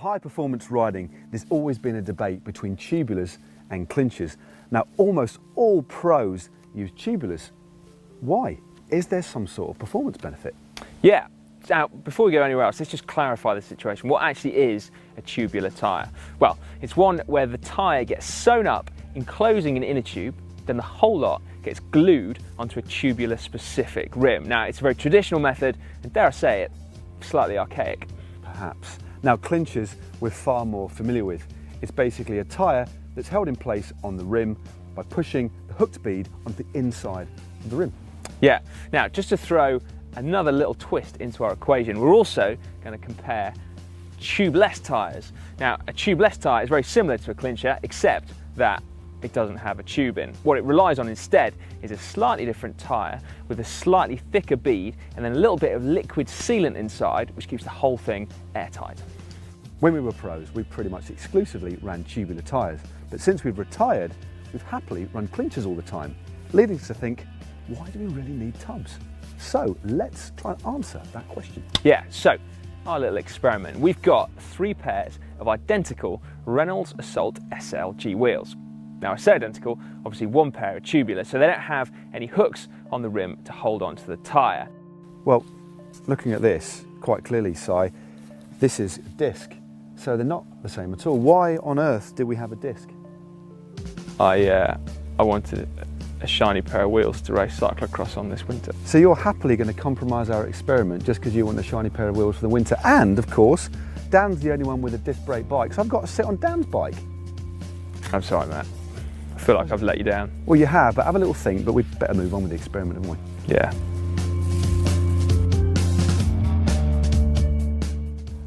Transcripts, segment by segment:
high performance riding, there's always been a debate between tubulars and clinchers. Now, almost all pros use tubulars. Why? Is there some sort of performance benefit? Yeah. Now, before we go anywhere else, let's just clarify the situation. What actually is a tubular tyre? Well, it's one where the tyre gets sewn up, enclosing an inner tube, then the whole lot gets glued onto a tubular specific rim. Now, it's a very traditional method, and dare I say it, slightly archaic. Perhaps. Now, clinchers we're far more familiar with. It's basically a tyre that's held in place on the rim by pushing the hooked bead onto the inside of the rim. Yeah. Now, just to throw another little twist into our equation, we're also going to compare tubeless tyres. Now, a tubeless tyre is very similar to a clincher, except that it doesn't have a tube in. What it relies on instead is a slightly different tyre with a slightly thicker bead and then a little bit of liquid sealant inside, which keeps the whole thing airtight. When we were pros, we pretty much exclusively ran tubular tyres, but since we've retired, we've happily run clinchers all the time, leading us to think, why do we really need tubs? So let's try and answer that question. Yeah, so our little experiment. We've got 3 pairs of identical Reynolds Assault SLG wheels. Now, I say identical, obviously one pair are tubular, so they don't have any hooks on the rim to hold onto the tyre. Well, looking at this quite clearly, Si, this is a disc, so they're not the same at all. Why on earth do we have a disc? I wanted a shiny pair of wheels to race cyclocross on this winter. So you're happily going to compromise our experiment just because you want a shiny pair of wheels for the winter. And of course, Dan's the only one with a disc brake bike, so I've got to sit on Dan's bike. I'm sorry, Matt. I feel like I've let you down. Well, you have, but have a little think, but we'd better move on with the experiment, haven't we? Yeah.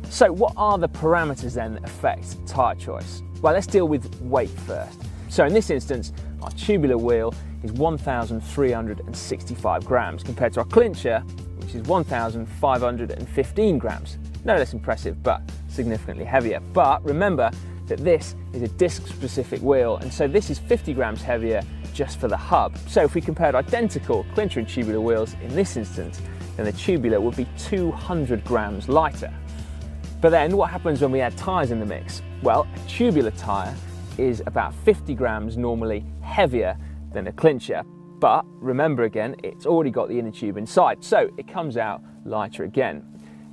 So what are the parameters then that affect tyre choice? Well, let's deal with weight first. So in this instance, our tubular wheel is 1,365 grams compared to our clincher, which is 1,515 grams. No less impressive, but significantly heavier. But remember that this is a disc-specific wheel, and so this is 50 grams heavier just for the hub. So if we compared identical clincher and tubular wheels in this instance, then the tubular would be 200 grams lighter. But then what happens when we add tyres in the mix? Well, a tubular tyre is about 50 grams normally heavier than a clincher, but remember again, it's already got the inner tube inside, so it comes out lighter again.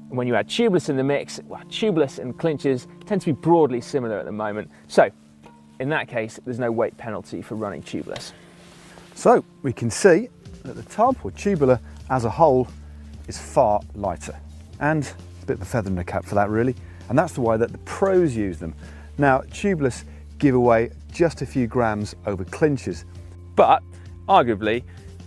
And when you add tubeless in the mix, well, tubeless and clinchers tend to be broadly similar at the moment, so in that case, there's no weight penalty for running tubeless. So we can see that the tub, or tubular as a whole, is far lighter, and a bit of a feather in the cap for that really, and that's the way that the pros use them. Now, tubeless give away just a few grams over clinchers. But arguably,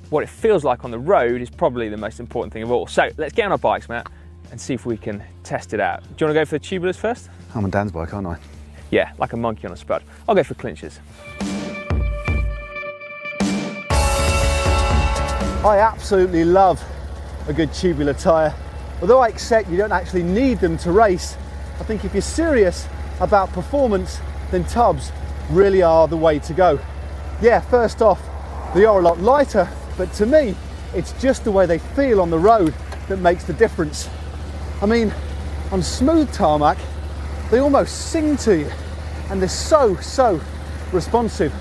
what it feels like on the road is probably the most important thing of all. So let's get on our bikes, Matt, and see if we can test it out. Do you want to go for the tubulars first? I'm on Dan's bike, aren't I? Yeah, like a monkey on a spud. I'll go for clinchers. I absolutely love a good tubular tyre. Although I accept you don't actually need them to race, I think if you're serious about performance, then tubs really are the way to go. Yeah, first off, they are a lot lighter, but to me, it's just the way they feel on the road that makes the difference. I mean, on smooth tarmac, they almost sing to you, and they're so responsive.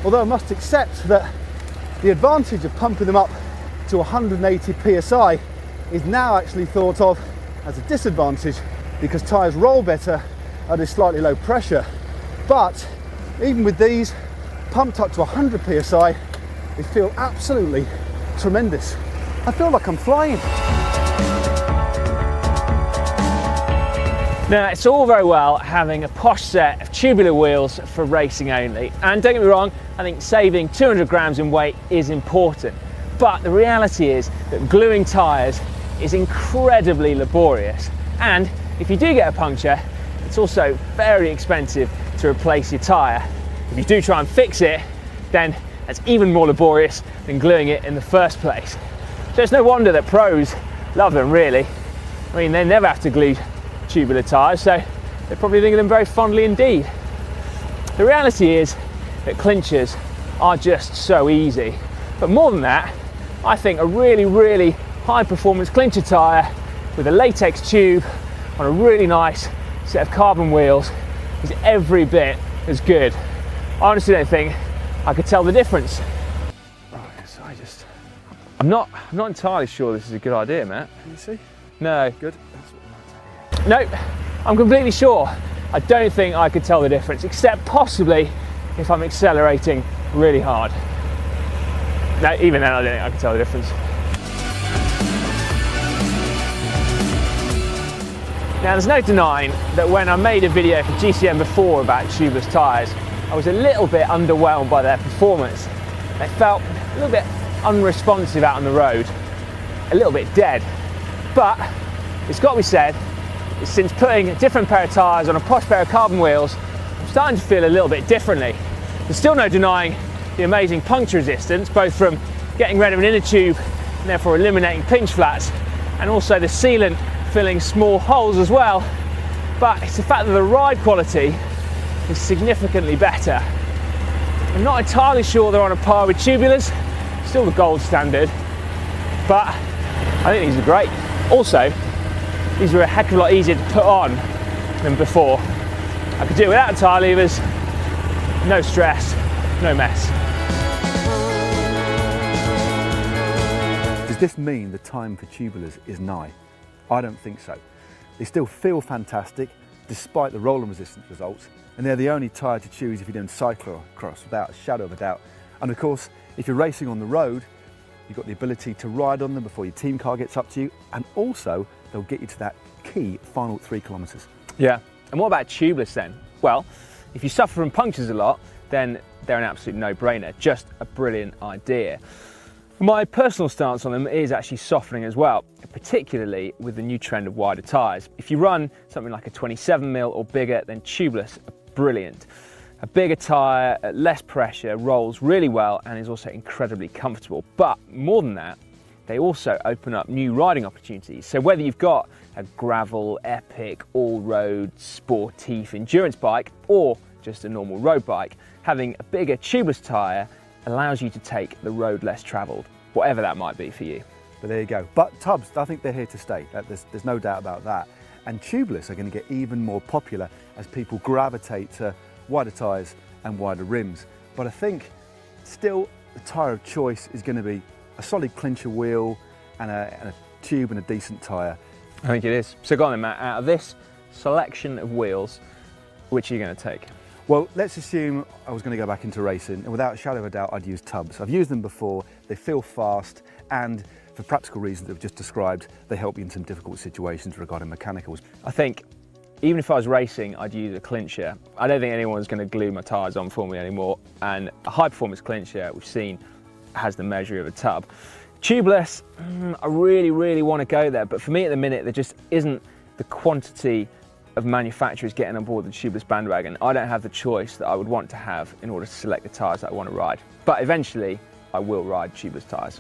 Although I must accept that the advantage of pumping them up to 180 psi is now actually thought of as a disadvantage because tyres roll better at a slightly low pressure. But even with these pumped up to 100 psi, they feel absolutely tremendous. I feel like I'm flying. Now, it's all very well having a posh set of tubular wheels for racing only. And don't get me wrong, I think saving 200 grams in weight is important. But the reality is that gluing tyres is incredibly laborious. And if you do get a puncture, it's also very expensive to replace your tyre. If you do try and fix it, then that's even more laborious than gluing it in the first place. So it's no wonder that pros love them, really. I mean, they never have to glue tubular tyres, so they probably think of them very fondly indeed. The reality is that clinchers are just so easy. But more than that, I think a really high performance clincher tyre with a latex tube on a really nice set of carbon wheels is every bit as good. I honestly don't think I could tell the difference. So I'm not entirely sure this is a good idea, Matt. Can you see? No. Good. That's what Nope, I'm completely sure. I don't think I could tell the difference, except possibly if I'm accelerating really hard. No, even then I don't think I could tell the difference. Now there's no denying that when I made a video for GCN before about tubeless tyres, I was a little bit underwhelmed by their performance. They felt a little bit unresponsive out on the road, a little bit dead. But it's got to be said, since putting a different pair of tyres on a posh pair of carbon wheels, I'm starting to feel a little bit differently. There's still no denying the amazing puncture resistance, both from getting rid of an inner tube and therefore eliminating pinch flats, and also the sealant filling small holes as well. But it's the fact that the ride quality is significantly better. I'm not entirely sure they're on a par with tubulars, still the gold standard, but I think these are great. Also, these are a heck of a lot easier to put on than before. I could do it without tyre levers, no stress, no mess. Does this mean the time for tubulars is nigh? I don't think so. They still feel fantastic despite the rolling resistance results, and they're the only tyre to choose if you're doing cyclocross without a shadow of a doubt. And of course, if you're racing on the road, you've got the ability to ride on them before your team car gets up to you, and also they'll get you to that key final 3 kilometres. Yeah, and what about tubeless then? Well, if you suffer from punctures a lot, then they're an absolute no-brainer, just a brilliant idea. My personal stance on them is actually softening as well, particularly with the new trend of wider tyres. If you run something like a 27mm or bigger, then tubeless are brilliant. A bigger tyre at less pressure rolls really well and is also incredibly comfortable. But more than that, they also open up new riding opportunities. So whether you've got a gravel, epic, all-road, sportive endurance bike or just a normal road bike, having a bigger tubeless tyre allows you to take the road less travelled, whatever that might be for you. But there you go. But tubs, I think they're here to stay. There's no doubt about that. And tubeless are going to get even more popular as people gravitate to wider tyres and wider rims. But I think still the tyre of choice is going to be a solid clincher wheel and a tube and a decent tyre. I think it is. So go on then, Matt, out of this selection of wheels, which are you going to take? Well, let's assume I was going to go back into racing, and without a shadow of a doubt, I'd use tubs. I've used them before, they feel fast, and for practical reasons that I've just described, they help you in some difficult situations regarding mechanicals. I think even if I was racing, I'd use a clincher. I don't think anyone's going to glue my tyres on for me anymore, and a high-performance clincher, we've seen, has the measure of a tub. Tubeless, I really want to go there, but for me at the minute, there just isn't the quantity of manufacturers getting on board the tubeless bandwagon. I don't have the choice that I would want to have in order to select the tyres that I want to ride. But eventually, I will ride tubeless tyres.